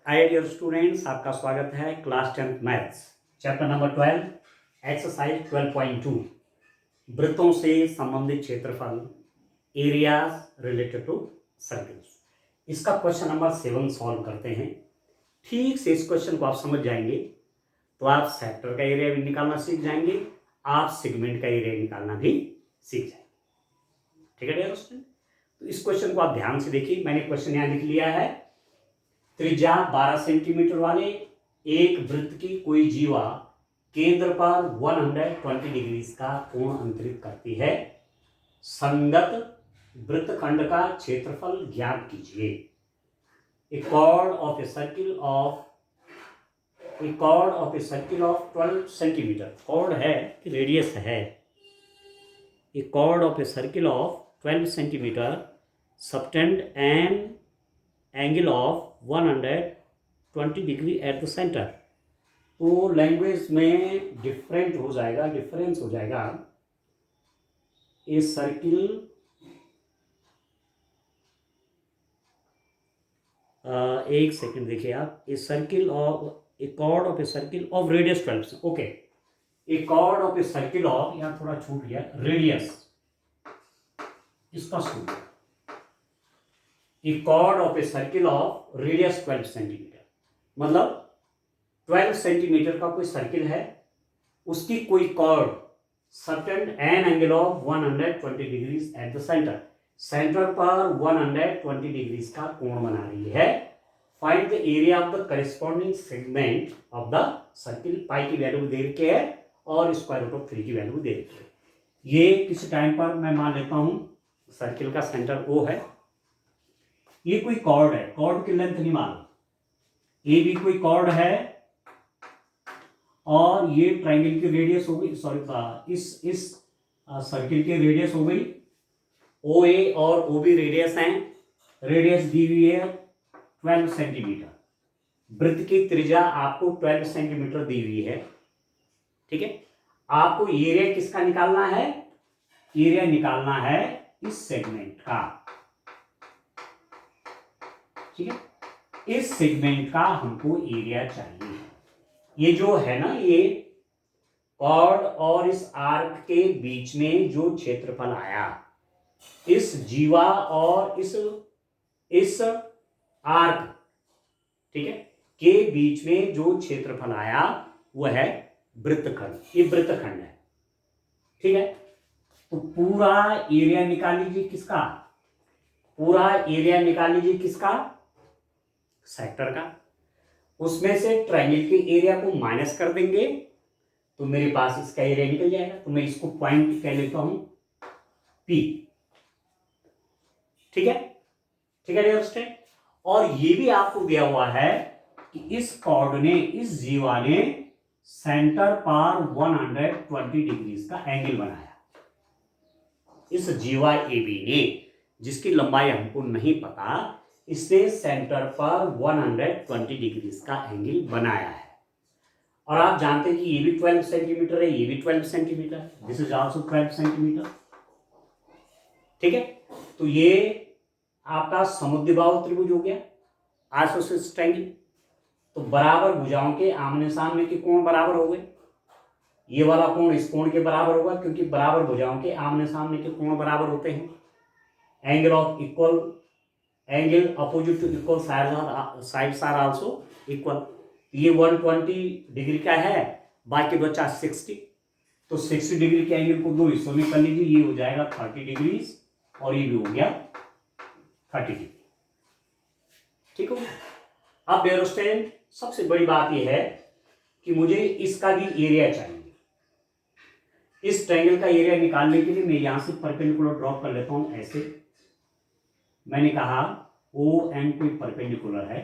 Hi dear students, आपका स्वागत है class 10th maths chapter number 12 exercise 12.2 वृत्तों से संबंधित क्षेत्रफल एरियाज रिलेटेड टू सर्कल्स। इसका क्वेश्चन नंबर 7 सॉल्व करते हैं। ठीक से इस क्वेश्चन को आप समझ जाएंगे तो आप सेक्टर का एरिया भी निकालना सीख जाएंगे, आप सेगमेंट का एरिया निकालना भी सीख जाएंगे। ठीक है डियर स्टूडेंट, तो इस क्वेश्चन को आप ध्यान से देखिए। मैंने क्वेश्चन यहाँ लिख लिया है। त्रिज्या 12 सेंटीमीटर वाले एक वृत्त की कोई जीवा केंद्र पर 120 डिग्री का कोण अंतरित करती है। संगत वृत्तखंड का क्षेत्रफल ज्ञात कीजिए। A chord of a circle of 12 centimetre. chord है कि रेडियस है। A chord of a circle of 12 centimetre subtend an angle of 120 degree at the centre. तो लैंग्वेज में डिफरेंस हो जाएगा। ए सर्किल एक सेकंड देखिए आप। A circle of a chord of a circle of radius 12। Okay, a chord of a circle of, यहाँ थोड़ा छूट गया, रेडियस इसका छूट गया। A chord of a circle of radius 12 centimetre, मतलब 12 सेंटीमीटर का कोई सर्किल है, उसकी कोई chord certain an angle of 120 degrees at the centre. Centre पर 120 डिग्रीज का कोण बना रही है। Find the area of the corresponding segment of the circle. Pi की वैल्यू दे रखी है और स्क्वायर रूट ऑफ 3 की वैल्यू दे रखी है। ये किस टाइम पर मैं मान लेता हूं सर्किल का सेंटर O है। ये कोई कॉर्ड है, कॉर्ड की लेंथ नहीं मालूम। ये भी कोई कॉर्ड है और ये ट्राइंगल की रेडियस हो गई, सॉरी इस सर्किल की रेडियस हो गई। ओ ए और ओ बी रेडियस हैं। रेडियस दी हुई है 12 सेंटीमीटर। वृत्त की त्रिज्या आपको 12 सेंटीमीटर दी हुई है। ठीक है, आपको एरिया किसका निकालना है? एरिया निकालना है इस सेगमेंट का। ठीक है, इस सेगमेंट का हमको एरिया चाहिए। ये जो है ना, ये कॉर्ड और इस आर्क के बीच में जो क्षेत्रफल आया, इस जीवा और इस आर्क, ठीक है, के बीच में जो क्षेत्रफल आया वो है वृत्तखंड। ये वृत्तखंड है। ठीक है, तो पूरा एरिया निकाल लीजिए। किसका? पूरा एरिया निकाल लीजिए। किसका? सेक्टर का। उसमें से ट्रायंगल के एरिया को माइनस कर देंगे तो मेरे पास इसका एरिया निकल जाएगा। तो मैं इसको पॉइंट कह लेता हूं P। ठीक है, ठीक है डियर स्टूडेंट। और ये भी आपको दिया हुआ है कि इस कॉर्ड ने, इस जीवा ने सेंटर पर 120 डिग्री का एंगल बनाया। इस जीवा AB ने, जिसकी लंबाई हमको नहीं पता, इसने सेंटर पर 120 डिग्री का एंगल बनाया है। और आप जानते हैं कि ये भी 12 सेंटीमीटर है, ये भी 12 सेंटीमीटर है। This is also 12 centimetre. ठीक है, तो ये आपका समुद्रबाहु त्रिभुज हो गया, आइसोसेलेस ट्रायंगल। तो बराबर भुजाओं के आमने सामने के कोण बराबर हो गए। ये वाला कोण इस कोण के बराबर होगा, क्योंकि बराबर भुजाओं के आमने सामने के कोण बराबर होते हैं। Angle of equal, angle opposite to equal sides are also equal. ये 120 डिग्री का है, बाकी बचा 60। तो 60 डिग्री के एंगल को दो हिस्सों में कर लीजिए। ये हो जाएगा 30 डिग्री और ये भी हो गया 30 डिग्री। ठीक हो? अब डियर स्टूडेंट, सबसे बड़ी बात यह है कि मुझे इसका भी एरिया चाहिए। इस ट्रायंगल का एरिया निकालने के लिए मैं यहां से परपेंडिकुलर ड्रॉ कर लेता हूं। ऐसे मैंने कहा ON कोई परपेंडिकुलर है।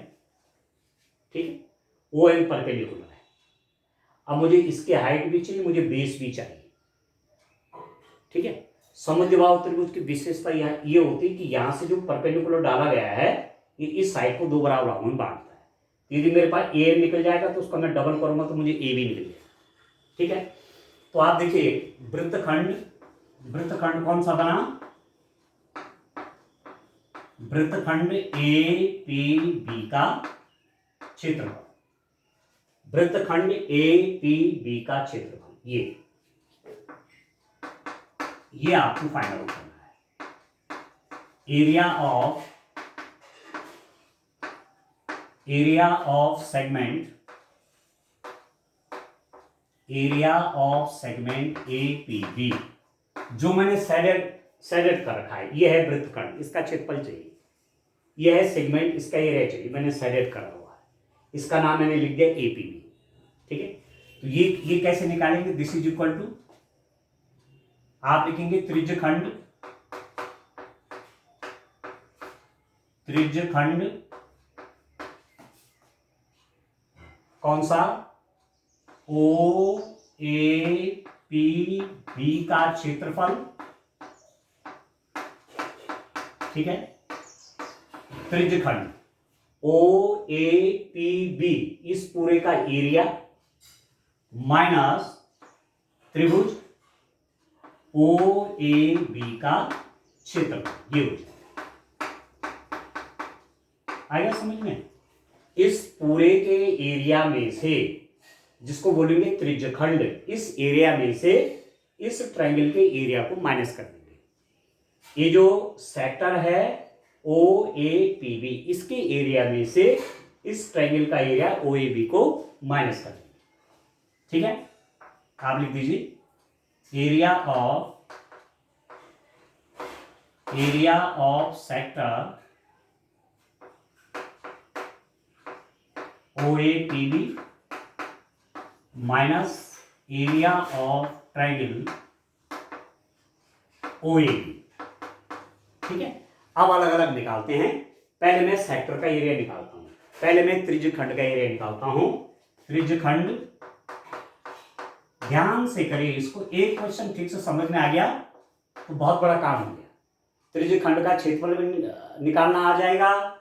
ठीक है, ON परपेंडिकुलर है। अब मुझे इसके हाइट भी चाहिए, मुझे बेस भी चाहिए। ठीक है, समुद्रबाहु त्रिभुज की विशेषता ये होती है कि यहां से जो परपेंडिकुलर डाला गया है, ये इस साइड को दो बराबर भागों में बांटता है। यदि मेरे पास A निकल जाएगा तो उसका मैं डबल करूंगा तो मुझे A भी निकल जाएगा। ठीक है, तो आप देखिए वृत्तखंड कौन सा बना? वृत्तखंड APB का क्षेत्रफल, वृत्तखंड ए पी बी का क्षेत्रफल, ये आपको फाइंड आउट करना है। Area of segment A P B, जो मैंने सेडेड कर रखा है, ये है वृत्तखंड, इसका क्षेत्रफल चाहिए। ये है सेगमेंट, इसका एरिया चाहिए, मैंने सेडेड करा हुआ है, इसका नाम मैंने लिख दिया एपीबी। ठीक है, तो ये कैसे निकालेंगे? दिस इज इक्वल टू, आप लिखेंगे त्रिज्यखंड कौन सा? ओ ए पी बी का क्षेत्रफल। ठीक है, त्रिज्यखंड ओ ए पी बी, इस पूरे का एरिया माइनस त्रिभुज ओ ए बी का क्षेत्रफल, ये हो जाए। आएगा समझ में? इस पूरे के एरिया में से, जिसको बोलेंगे त्रिज्यखंड, इस एरिया में से इस ट्रायंगल के एरिया को माइनस कर देंगे। ये जो सेक्टर है ओ ए पी बी, इसके एरिया में से इस ट्रायंगल का एरिया ओ ए बी को माइनस कर देंगे। ठीक है, आप लिख दीजिए area of sector O A P B minus area of triangle O A B. ठीक है, अब अलग अलग निकालते हैं। पहले मैं सेक्टर का एरिया निकालता हूं, पहले मैं त्रिज्यखंड का एरिया निकालता हूं। त्रिज्यखंड, ध्यान से करिए इसको, एक क्वेश्चन ठीक से समझ में आ गया तो बहुत बड़ा काम हो गया। त्रिज्यखंड का क्षेत्रफल भी निकालना आ जाएगा,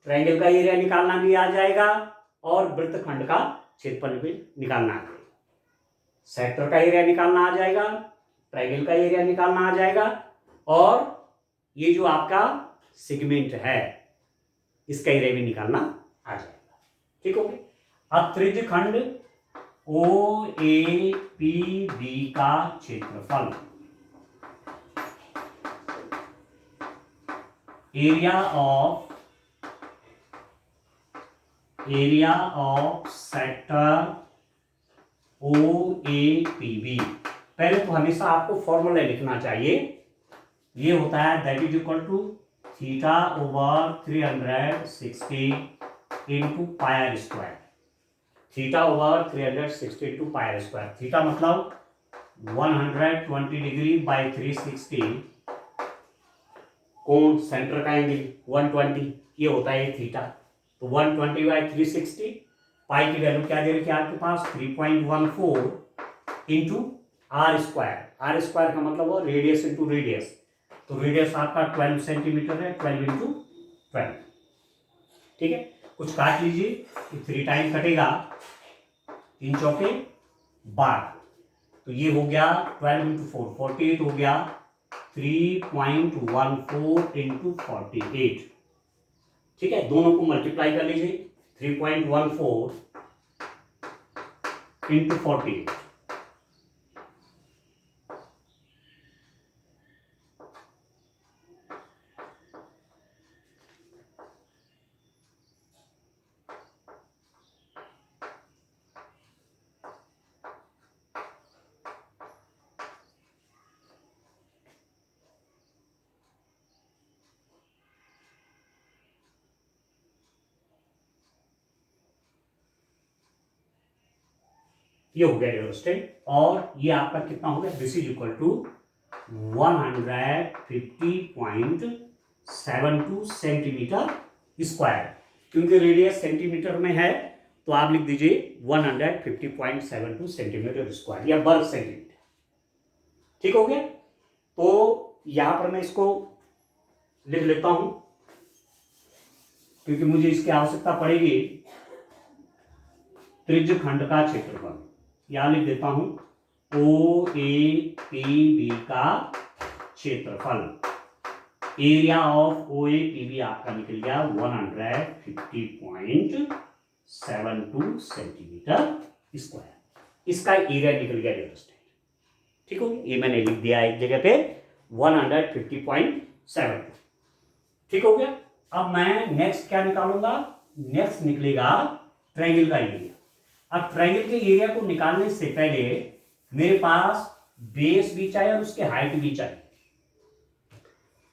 ट्रायंगल का एरिया निकालना भी आ जाएगा, और वृत्तखंड का क्षेत्रफल भी निकालना आ जाएगा। सेक्टर का एरिया निकालना आ जाएगा, ट्रायंगल का एरिया निकालना आ जाएगा, और ये जो आपका सेगमेंट है इसका एरिया भी निकालना आ जाएगा। ठीक हो गया। अब त्रिज्यखंड ओ ए पी बी का क्षेत्रफल, area of sector O A P B. पहले तो हमेशा आपको फॉर्मूला लिखना चाहिए, ये होता है that is equal to theta over 360 into pi r square. Theta over 360 into pi r square, theta मतलब 120 डिग्री बाई 360, कोण सेंटर का एंगल 120, ये होता है थीटा। तो 120 बाई 360, पाई की वैल्यू क्या दे रखी है आपके पास? 3.14 into r square. R square का मतलब वो रेडियस इंटू रेडियस, तो रेडियस आपका 12 सेंटीमीटर है, 12 इंटू 12। ठीक है, कुछ काट लीजिए, 3 टाइम कटेगा, 3 चौके 12, तो ये हो गया 12 इंटू 4 48 हो गया, 3.14 इंटू 48। ठीक है, दोनों को मल्टीप्लाई कर लीजिए, 3.14 इंटू 48, ये हो गया डियर, और ये आपका कितना हो गया? This is equal to 150.72 centimetre square. क्योंकि रेडियस सेंटीमीटर में है तो आप लिख दीजिए 150.72 सेंटीमीटर स्क्वायर या वर्ग सेंटीमीटर। ठीक हो गया, तो यहां पर मैं इसको लिख लेता हूं क्योंकि मुझे इसकी आवश्यकता पड़ेगी। त्रिज्यखंड का क्षेत्रफल यहां लिख देता हूं, ओ ए पी बी का क्षेत्रफल, area of O A P B आपका निकल गया 150.72 1.72 सेंटीमीटर स्क्वायर। इसका एरिया निकल गया डियर स्टूडेंट। ठीक हो गया, ये मैंने लिख दिया एक जगह पे 150.72। ठीक हो गया। अब मैं नेक्स्ट क्या निकालूंगा, नेक्स्ट निकलेगा ट्रायंगल का एरिया। अब ट्रायंगल के एरिया को निकालने से पहले मेरे पास बेस भी चाहिए और उसके हाइट भी चाहिए।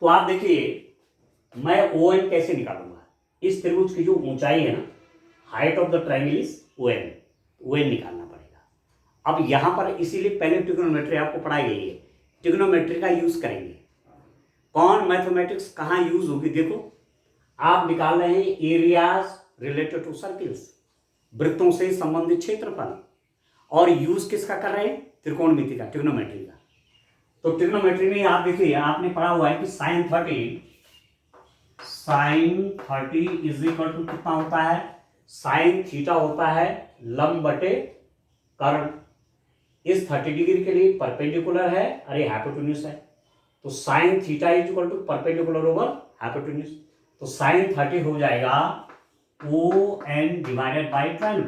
तो आप देखिए मैं ओ एन कैसे निकालूंगा। इस त्रिभुज की जो ऊंचाई है ना, height of the triangle is O N, O N निकालना पड़ेगा। अब यहां पर इसीलिए पहले ट्रिग्नोमेट्री आपको पढ़ाई गई है, ट्रिग्नोमेट्री का यूज करेंगे। कौन मैथमेटिक्स कहां यूज होगी, देखो आप निकाल रहे हैं एरियाज रिलेटेड टू सर्किल्स, वृत्तों से संबंधित क्षेत्रफल, और यूज किसका कर रहे हैं, त्रिकोणमिति का, ट्रिग्नोमेट्री का। तो ट्रिग्नोमेट्री में आप देखिए आपने पढ़ा हुआ है कि साइन 30 इज इक्वल टू कितना होता है, साइन थीटा होता है लंब बटे कर्ण। इस 30 डिग्री के लिए परपेंडिकुलर है और ये हाइपोटेन्यूज है, तो sine theta is equal to perpendicular over hypotenuse. तो साइन 30 हो जाएगा O N divided by 12।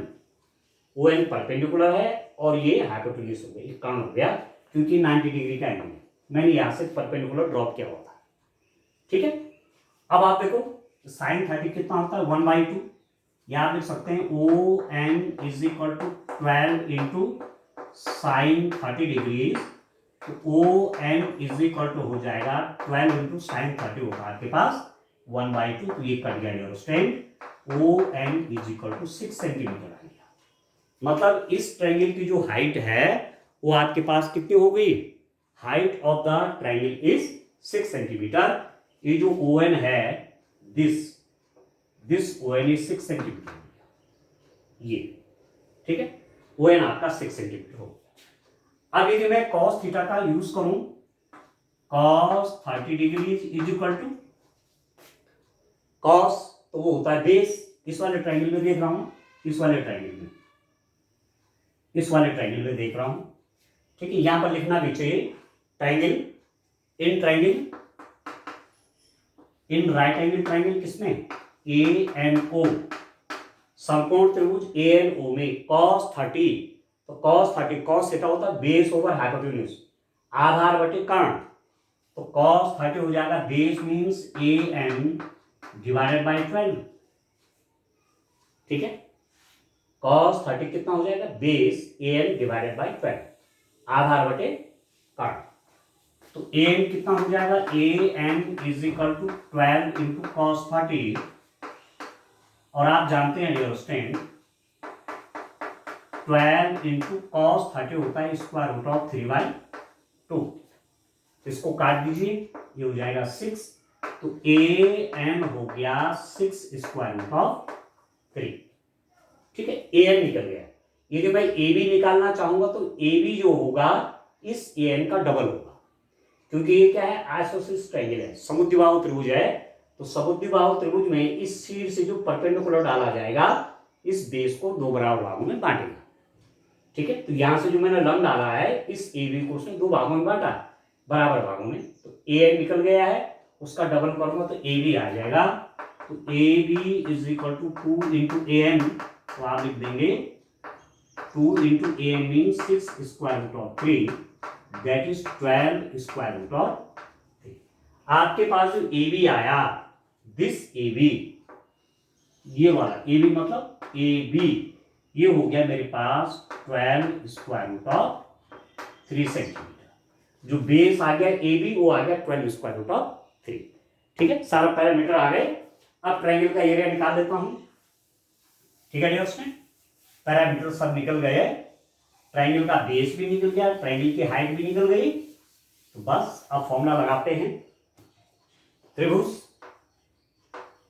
O N perpendicular है और ये हाइपोटेन्यूज हो गया, कर्ण हो गया, क्योंकि 90 डिग्री का एंगल है। मैंने यहां से परपेंडिकुलर ड्रॉप किया हुआ था। ठीक है, अब आप देखो साइन 30 कितना होता है 1/2, या आप लिख सकते हैं O N is equal to 12 into sine 30 degree. तो O N is equal to हो जाएगा 12 इंटू साइन 30 होगा आपके पास 1/2, तो ये कट गया your student. O N is equal to 6 centimetre आ गया। मतलब इस ट्रायंगल की जो हाइट है वो आपके पास कितनी हो गई, height of the triangle is 6 centimetre. ये जो ओ एन है this O N is 6 centimetre, ये ठीक है, ओ एन आपका 6 सेंटीमीटर हो। अब यदि मैं cos थीटा का यूज करूं, cos 30 degree is equal to cos, तो वो होता है बेस। इस वाले ट्रायंगल में देख रहा हूं, इस वाले ट्रायंगल में, इस वाले ट्रायंगल में देख रहा हूं। ठीक है, यहां पर लिखना भी चाहिए triangle in right angle triangle किसमें, ए एन ओ, समकोण त्रिभुज ए एन ओ में cos 30, तो cos 30 cos थीटा होता है बेस ओवर हाइपोटेन्यूज, आधार बटे कर्ण। तो cos 30 हो जाएगा base means A N divided by 12। ठीक है, cos 30 कितना हो जाएगा, base A N divided by 12, आधार बटे कर्ण। तो ए एन कितना हो जाएगा, A N is equal to 12 into cos 30, और आप जानते हैं डियर स्टूडेंट 12 इंटू cos 30 होता है स्क्वायर रूट ऑफ 3/2। इसको काट दीजिए, ये हो जाएगा 6, तो ए एन हो गया 6 स्क्वायर रूट ऑफ 3। ठीक है, ए एन निकल गया। यदि मैं ए बी निकालना चाहूंगा तो ए बी जो होगा इस ए एन का डबल होगा, क्योंकि ये क्या है, आइसोसेलेस ट्रायंगल है, समुद्विबाहु त्रिभुज है। तो समुद्विबाहु त्रिभुज में इस शीर्ष से जो परपेंडिकुलर डाला जाएगा इस बेस को दो बराबर भागों में बांटेगा। ठीक है, तो यहां से जो मैंने लंब डाला है इस ए बी को उसने दो भागों में बांटा, बराबर भागों में। तो ए एन निकल गया है, उसका डबल करूंगा तो ए बी आ जाएगा। तो A B is equal to 2 into A N, तो आप लिख देंगे 2 into A N mean 6 square root of 3, that is 12 square root of 3। आपके पास जो ए बी आया, दिस ए बी, ये वाला ए बी मतलब ए बी, ये हो गया मेरे पास 12 स्क्वायर रूट ऑफ 3 सेंटीमीटर। जो बेस आ गया ए बी वो आ गया 12 स्क्वायर रूट ऑफ 3। ठीक है, सारा पैरामीटर आ गए। अब ट्रायंगल का एरिया निकाल देता हूं। ठीक है डियर स्टूडेंट, पैरामीटर सब निकल गए, ट्रायंगल का बेस भी निकल गया, ट्रायंगल की हाइट भी निकल गई। तो बस अब फॉर्मूला लगाते हैं। त्रिभुज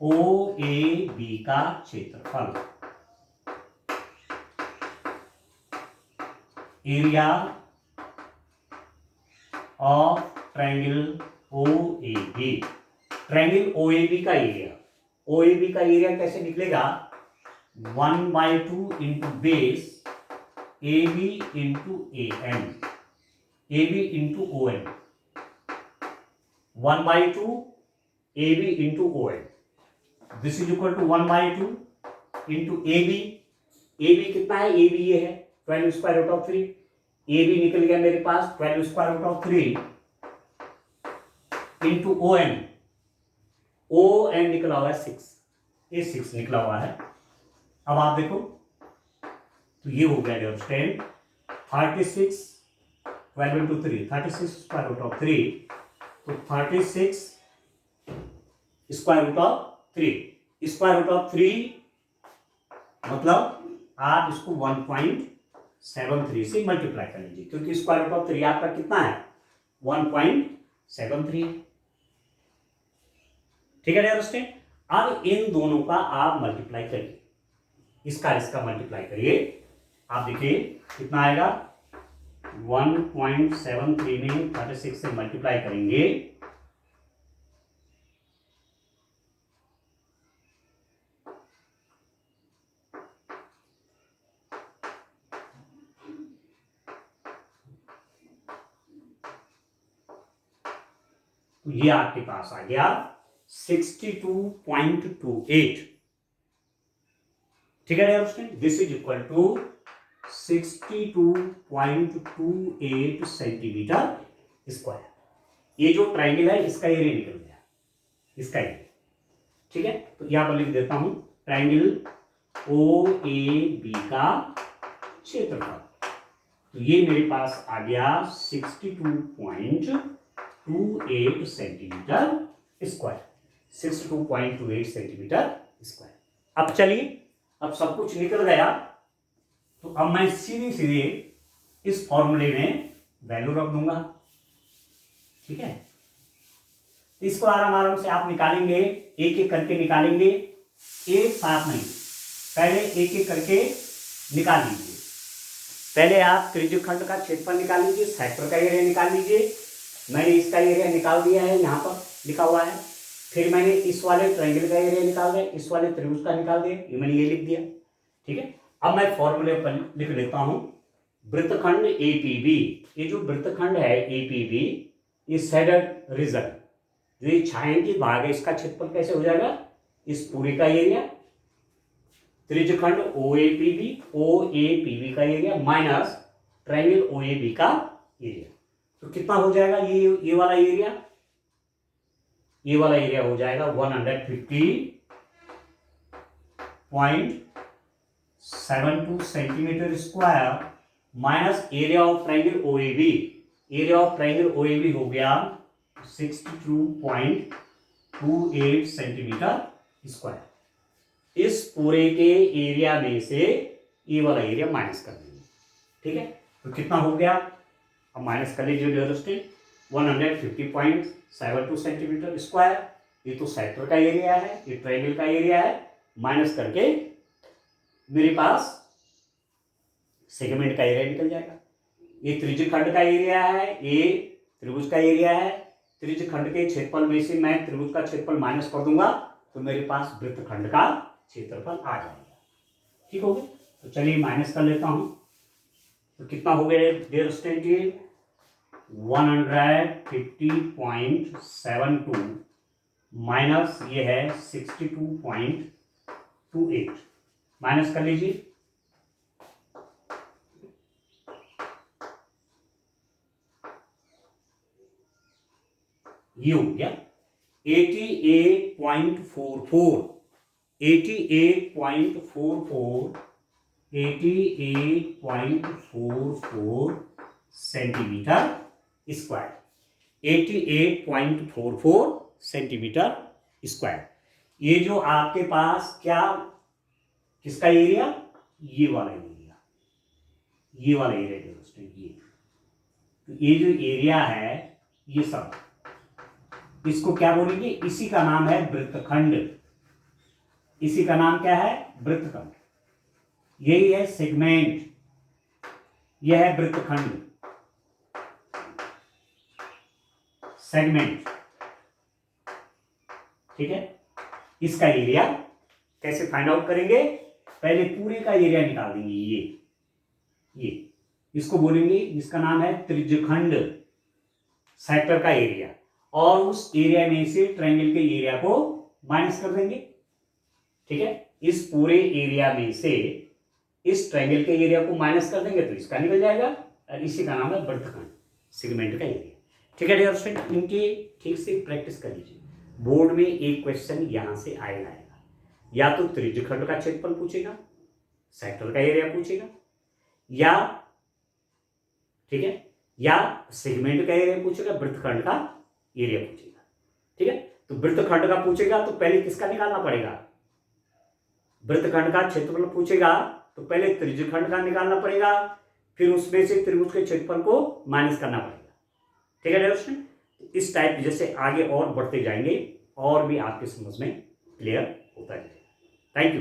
ओ ए बी का क्षेत्रफल, area of triangle O A B, triangle O A B का एरिया, ओ ए बी का एरिया कैसे निकलेगा, 1/2 into base A B into A N, A B into O N, 1/2 A B into O N, this is equal to 1/2 into A B कितना है, A B ये है 12 square root of 3, A B निकल गया मेरे पास 12 square root of 3 into O N निकला हुआ है 6, ये 6 निकला हुआ है। अब आप देखो तो ये हो गया dear student 36, 12 into 3 36 square root of 3, तो 36 square root of 3, square root of 3 मतलब आप इसको 1.73 से मल्टीप्लाई कर लीजिए, क्योंकि स्क्वायर रूट ऑफ 3 आपका कितना है 1.73 है। ठीक है डियर स्टूडेंट, अब इन दोनों का आप मल्टीप्लाई करिए, इसका मल्टीप्लाई करिए, आप देखिए कितना आएगा 1.73 में 36 से मल्टीप्लाई करेंगे तो ये आपके पास आ गया 62.28। ठीक है dear student, this is equal to 62.28 centimetre square. ये जो ट्राइंगल है इसका एरिया निकल गया, इसका एरिया। ठीक है, तो यहां पर लिख देता हूं ट्राइंगल ओ ए बी का क्षेत्रफल, तो ये मेरे पास आ गया 62.28 सेंटीमीटर स्क्वायर, 62.28 सेंटीमीटर स्क्वायर। अब चलिए, अब सब कुछ निकल गया, तो अब मैं सीधे इस फॉर्मूले में वैल्यू रख दूंगा। ठीक है, इसको आराम से आप निकालेंगे, एक एक करके निकालेंगे, एक साथ नहीं, पहले एक एक करके निकाल लीजिए। पहले आप त्रिज्यखंड का क्षेत्रफल निकाल लीजिए, सेक्टर का एरिया निकाल लीजिए। मैंने इसका एरिया निकाल दिया है, यहाँ पर लिखा हुआ है। फिर मैंने इस वाले ट्रायंगल का एरिया निकाल दिया, इस वाले त्रिभुज का निकाल दिया, ये मैंने ये लिख दिया। ठीक है, अब मैं फॉर्मूले पर लिख लेता हूं वृत्तखंड एपीबी। ये जो वृत्तखंड है एपीबी, ये शेडेड रीजन, जो ये छायांकित भाग है, इसका क्षेत्रफल कैसे हो जाएगा, इस पूरे का एरिया, त्रिज्यखंड ओएपीबी का एरिया माइनस ट्रायंगल ओएबी का एरिया, तो कितना हो जाएगा ये वाला एरिया, ये वाला एरिया हो जाएगा 150.72 centimetre square minus area of triangle OAB. Area of triangle OAB हो गया 62.28 सेंटीमीटर स्क्वायर। इस पूरे के एरिया में से ये वाला एरिया माइनस कर देंगे। ठीक है, तो कितना हो गया, अब माइनस कर लीजिए डियर स्टूडेंट, 150.72 सेंटीमीटर स्क्वायर। ये तो सेक्टर का एरिया है, ये ट्रायंगल का एरिया है, माइनस करके मेरे पास सेगमेंट का एरिया निकल जाएगा। ये त्रिज्यखंड का एरिया है, ये त्रिभुज का एरिया है। त्रिज्यखंड के क्षेत्रफल में से मैं त्रिभुज का क्षेत्रफल माइनस कर दूंगा, तो मेरे पास वृत्तखंड का क्षेत्रफल आ जाएगा। ठीक हो गया, तो चलिए माइनस कर लेता हूं, तो कितना हो गया डियर स्टूडेंट, ये 150.72 माइनस ये है 62.28, माइनस कर लीजिए, ये हो गया 88.44 सेंटीमीटर स्क्वायर, 88.44 सेंटीमीटर स्क्वायर। ये जो आपके पास क्या, किसका एरिया, ये वाला एरिया, ये वाला एरिया दोस्तों, ये जो एरिया है, ये सब, इसको क्या बोलेंगे, इसी का नाम है वृत्तखंड। इसी का नाम क्या है, वृत्तखंड। यही है सेगमेंट, यह है वृत्तखंड, सेगमेंट। ठीक है, इसका एरिया कैसे फाइंड आउट करेंगे, पहले पूरे का एरिया निकाल देंगे, ये इसको बोलेंगे, इसका नाम है त्रिज्यखंड, सेक्टर का एरिया, और उस एरिया में से ट्रायंगल के एरिया को माइनस कर देंगे। ठीक है, इस पूरे एरिया में से इस ट्रायंगल के एरिया को माइनस कर देंगे तो इसका निकल जाएगा, और इसी का नाम है वृत्तखंड, सेगमेंट का एरिया। ठीक है डियर स्टूडेंट, इनकी ठीक से प्रैक्टिस कर लीजिए। बोर्ड में एक क्वेश्चन यहां से आएगा, या तो त्रिज्यखंड का क्षेत्रफल पूछेगा, सेक्टर का एरिया पूछेगा, या ठीक है, या सेगमेंट का एरिया पूछेगा, वृत्तखंड का एरिया पूछेगा। ठीक है, तो वृत्तखंड का पूछेगा तो पहले किसका निकालना पड़ेगा, वृत्तखंड का क्षेत्रफल पूछेगा तो पहले त्रिज्यखंड का निकालना पड़ेगा, फिर उसमें से त्रिभुज के क्षेत्रफल को माइनस करना पड़ेगा। ठीक है डियर स्टूडेंट, इस टाइप जैसे आगे और बढ़ते जाएंगे और भी आपके समझ में क्लियर होता है। Thank you.